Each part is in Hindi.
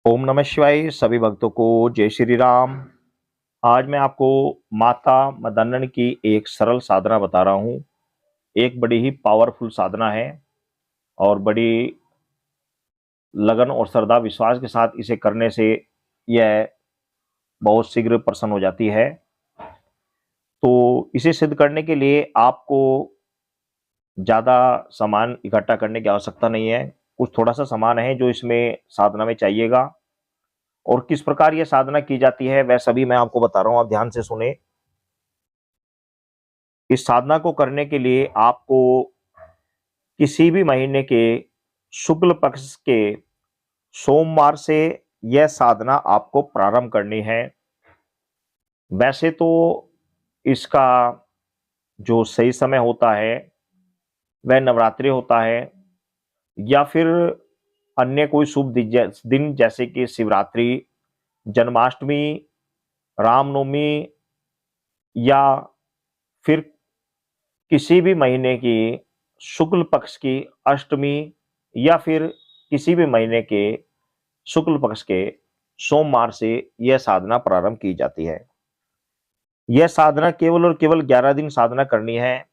ओम नमः शिवाय। सभी भक्तों को जय श्री राम। आज मैं आपको माता मदन्नन की एक सरल साधना बता रहा हूँ। एक बड़ी ही पावरफुल साधना है और बड़ी लगन और श्रद्धा विश्वास के साथ इसे करने से यह बहुत शीघ्र प्रसन्न हो जाती है। तो इसे सिद्ध करने के लिए आपको ज़्यादा सामान इकट्ठा करने की आवश्यकता नहीं है। कुछ थोड़ा सा सामान है जो इसमें साधना में चाहिएगा, और किस प्रकार यह साधना की जाती है वह सभी मैं आपको बता रहा हूँ। आप ध्यान से सुने। इस साधना को करने के लिए आपको किसी भी महीने के शुक्ल पक्ष के सोमवार से यह साधना आपको प्रारंभ करनी है। वैसे तो इसका जो सही समय होता है वह नवरात्रि होता है, या फिर अन्य कोई शुभ दिन जैसे कि शिवरात्रि, जन्माष्टमी, रामनवमी, या फिर किसी भी महीने की शुक्ल पक्ष की अष्टमी, या फिर किसी भी महीने के शुक्ल पक्ष के सोमवार से यह साधना प्रारंभ की जाती है। यह साधना केवल और केवल 11 दिन साधना करनी है।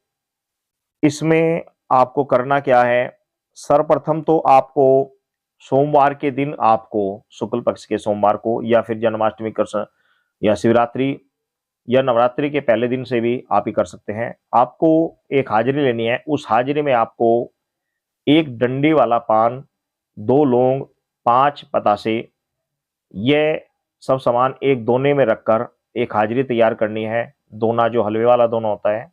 इसमें आपको करना क्या है? सर्वप्रथम तो आपको सोमवार के दिन, आपको शुक्ल पक्ष के सोमवार को, या फिर जन्माष्टमी कर, या शिवरात्रि, या नवरात्रि के पहले दिन से भी आप ही कर सकते हैं। आपको एक हाजिरी लेनी है। उस हाजिरी में आपको एक डंडी वाला पान, 2 लौंग, 5 पतासे, ये सब सामान एक दोने में रखकर एक हाजिरी तैयार करनी है। दोना जो हलवे वाला दोना होता है,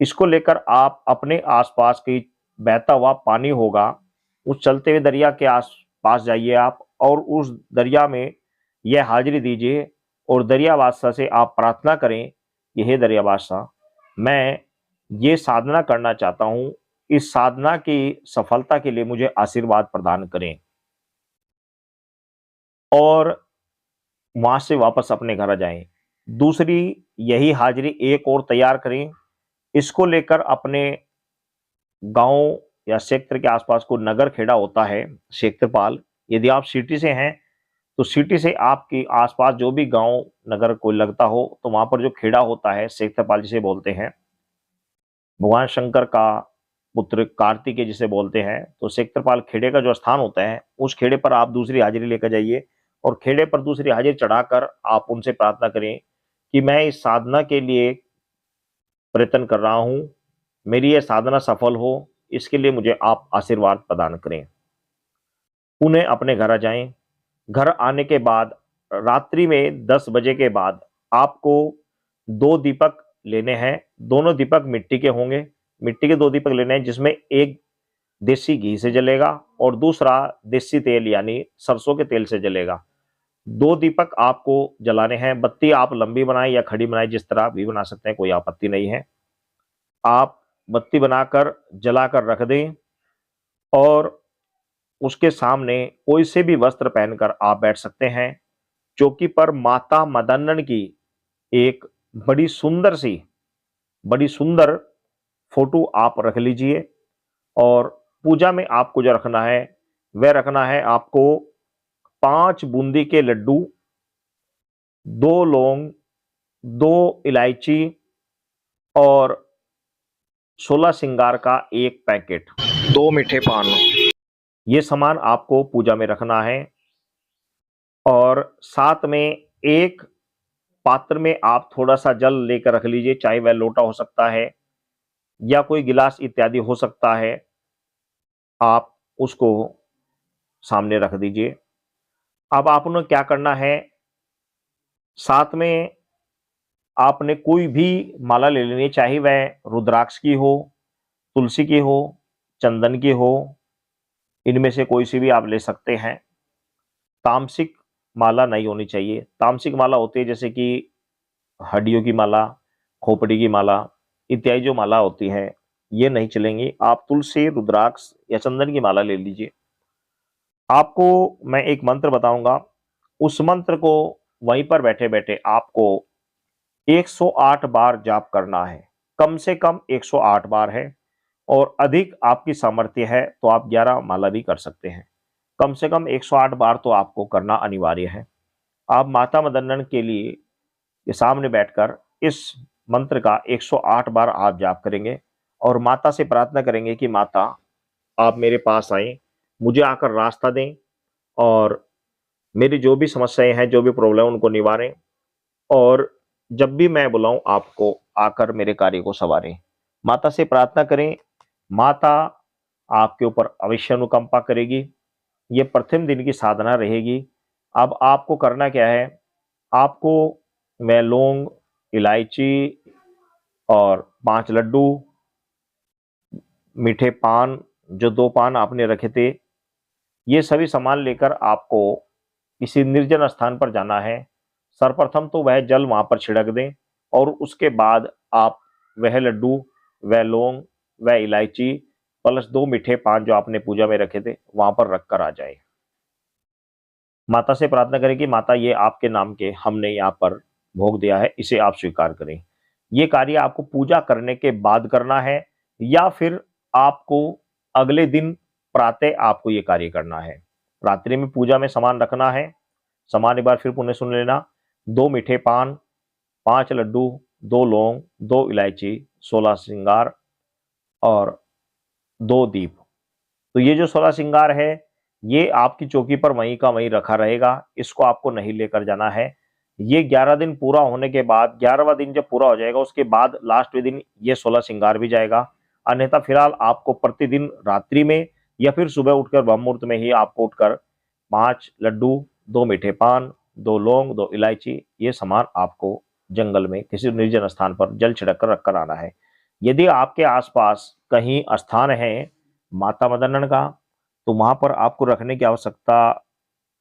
इसको लेकर आप अपने आसपास की बहता हुआ पानी होगा, उस चलते हुए दरिया के आस पास जाइए आप, और उस दरिया में यह हाजिरी दीजिए, और दरिया बादशाह से आप प्रार्थना करें कि हे दरिया बादशाह, मैं ये साधना करना चाहता हूँ, इस साधना की सफलता के लिए मुझे आशीर्वाद प्रदान करें। और वहां से वापस अपने घर आ जाएं। दूसरी यही हाजिरी एक और तैयार करें। इसको लेकर अपने गांव या क्षेत्र के आसपास को नगर खेड़ा होता है, क्षेत्रपाल, यदि आप सिटी से हैं तो सिटी से आपके आसपास जो भी गांव नगर को लगता हो, तो वहां पर जो खेड़ा होता है, क्षेत्रपाल जिसे बोलते हैं, भगवान शंकर का पुत्र कार्तिकेय जिसे बोलते हैं, तो क्षेत्रपाल खेड़े का जो स्थान होता है, उस खेड़े पर आप दूसरी हाजिरी लेकर जाइए, और खेड़े पर दूसरी हाजिरी चढ़ाकर आप उनसे प्रार्थना करें कि मैं इस साधना के लिए प्रयत्न कर रहा हूं, मेरी यह साधना सफल हो, इसके लिए मुझे आप आशीर्वाद प्रदान करें। पुनः अपने घर आ जाएं। घर आने के बाद रात्रि में 10 बजे के बाद आपको 2 दीपक लेने हैं। दोनों दीपक मिट्टी के होंगे। मिट्टी के 2 दीपक लेने हैं, जिसमें एक देसी घी से जलेगा और दूसरा देसी तेल यानी सरसों के तेल से जलेगा। 2 दीपक आपको जलाने हैं। बत्ती आप लंबी बनाएं या खड़ी बनाएं, जिस तरह भी बना सकते हैं, कोई आपत्ति नहीं है। आप बत्ती बनाकर जलाकर रख दें, और उसके सामने कोई से भी वस्त्र पहनकर आप बैठ सकते हैं। चौकी पर माता मदन्नन की एक बड़ी सुंदर फोटो आप रख लीजिए। और पूजा में आपको जो रखना है वह रखना है आपको 5 बूंदी के लड्डू, 2 लौंग, 2 इलायची, और 16 सिंगार का एक पैकेट, 2 मीठे पान। ये सामान आपको पूजा में रखना है। और साथ में एक पात्र में आप थोड़ा सा जल लेकर रख लीजिए, चाहे वह लोटा हो सकता है या कोई गिलास इत्यादि हो सकता है। आप उसको सामने रख दीजिए। अब आपने क्या करना है, साथ में आपने कोई भी माला ले लेनी है, चाहे वह रुद्राक्ष की हो, तुलसी की हो, चंदन की हो, इनमें से कोई सी भी आप ले सकते हैं। तामसिक माला नहीं होनी चाहिए। तामसिक माला होती है जैसे कि हड्डियों की माला, खोपड़ी की माला इत्यादि जो माला होती है, ये नहीं चलेंगी। आप तुलसी, रुद्राक्ष या चंदन की माला ले लीजिए। आपको मैं एक मंत्र बताऊंगा, उस मंत्र को वहीं पर बैठे बैठे आपको 108 बार जाप करना है। कम से कम 108 बार है, और अधिक आपकी सामर्थ्य है तो आप 11 माला भी कर सकते हैं। कम से कम 108 बार तो आपको करना अनिवार्य है। आप माता मदन्नन के लिए के सामने बैठकर इस मंत्र का 108 बार आप जाप करेंगे और माता से प्रार्थना करेंगे कि माता, आप मेरे पास आएं, मुझे आकर रास्ता दें और मेरी जो भी समस्याएं हैं, जो भी प्रॉब्लम है, उनको निवारें और जब भी मैं बुलाऊं आपको आकर मेरे कार्य को संवारें। माता से प्रार्थना करें, माता आपके ऊपर अवश्य अनुकंपा करेगी। ये प्रथम दिन की साधना रहेगी। अब आपको करना क्या है, आपको मैं लौंग, इलायची और 5 लड्डू, मीठे पान, जो 2 पान आपने रखे थे, ये सभी सामान लेकर आपको किसी निर्जन स्थान पर जाना है। सर्वप्रथम तो वह जल वहां पर छिड़क दें और उसके बाद आप वह लड्डू, वह लौंग, वह इलायची प्लस 2 मीठे पान जो आपने पूजा में रखे थे वहां पर रख कर आ जाए। माता से प्रार्थना करें कि माता, ये आपके नाम के हमने यहाँ पर भोग दिया है, इसे आप स्वीकार करें। ये कार्य आपको पूजा करने के बाद करना है या फिर आपको अगले दिन प्रातः आपको ये कार्य करना है। रात्रि में पूजा में सामान रखना है। सामान एक बार फिर पुनः सुन लेना, 2 मीठे पान, 5 लड्डू, 2 लौंग, 2 इलायची, 16 श्रृंगार और 2 दीप। तो ये जो 16 श्रृंगार है, ये आपकी चौकी पर वहीं का वहीं रखा रहेगा, इसको आपको नहीं लेकर जाना है। ये 11 दिन पूरा होने के बाद, 11वां दिन जब पूरा हो जाएगा, उसके बाद लास्टवें दिन ये 16 श्रृंगार भी जाएगा। अन्यथा फिलहाल आपको प्रतिदिन रात्रि में या फिर सुबह उठकर ब्रह्म मुहूर्त में ही आपको उठकर 5 लड्डू, 2 मीठे पान, 2 लौंग, 2 इलायची, ये सामान आपको जंगल में किसी निर्जन स्थान पर जल छिड़क कर रख कर आना है। यदि आपके आसपास कहीं स्थान है माता मदन्नन का, तो वहां पर आपको रखने की आवश्यकता,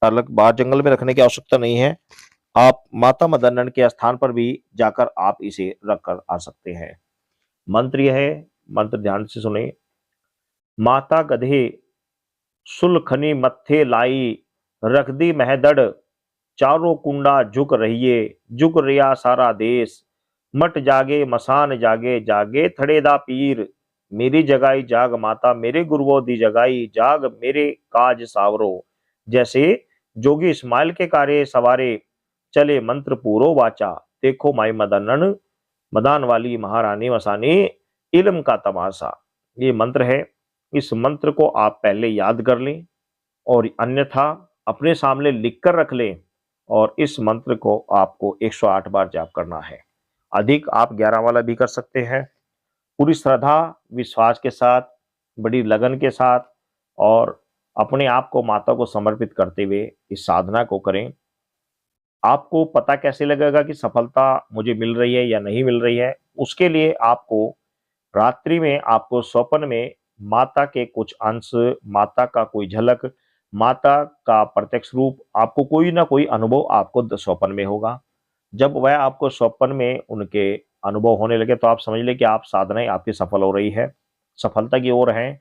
अलग बाहर जंगल में रखने की आवश्यकता नहीं है। आप माता मदन्नन के स्थान पर भी जाकर आप इसे रख कर आ सकते हैं। मंत्र यह है, मंत्र ध्यान से सुने। माता गधे सुलखनी मत्थे लाई, रख दी महदड़, चारों कुंडा झुक रहिए, झुक रिया सारा देश, मट जागे मसान जागे, जागे थड़ेदा पीर, मेरी जगाई जाग माता, मेरे गुरुओं दी जगाई जाग, मेरे काज सावरो। जैसे जोगी इस्माइल के कार्य सवारे, चले मंत्र पूरो वाचा, देखो माई मदनन, मदान वाली महारानी मसानी, इल्म का तमाशा। ये मंत्र है। इस मंत्र को आप पहले याद कर लें और अन्यथा अपने सामने लिख कर रख लें और इस मंत्र को आपको 108 बार जाप करना है। अधिक आप 11 वाला भी कर सकते हैं। पूरी श्रद्धा विश्वास के साथ, बड़ी लगन के साथ और अपने आप को माता को समर्पित करते हुए इस साधना को करें। आपको पता कैसे लगेगा कि सफलता मुझे मिल रही है या नहीं मिल रही है? उसके लिए आपको रात्रि में आपको स्वप्न में माता के कुछ अंश, माता का कोई झलक, माता का प्रत्यक्ष रूप, आपको कोई ना कोई अनुभव आपको स्वप्न में होगा। जब वह आपको स्वप्न में उनके अनुभव होने लगे तो आप समझ लें कि आप साधनाएं आपकी सफल हो रही है, सफलता की ओर है।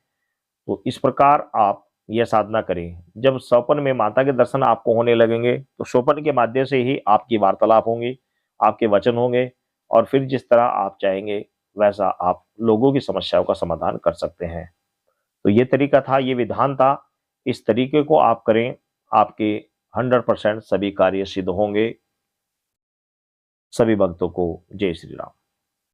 तो इस प्रकार आप यह साधना करें। जब स्वप्न में माता के दर्शन आपको होने लगेंगे तो स्वप्न के माध्यम से ही आपकी वार्तालाप होंगी, आपके वचन होंगे और फिर जिस तरह आप चाहेंगे वैसा आप लोगों की समस्याओं का समाधान कर सकते हैं। तो ये तरीका था, ये विधान था। इस तरीके को आप करें, आपके 100% सभी कार्य सिद्ध होंगे। सभी भक्तों को जय श्री राम।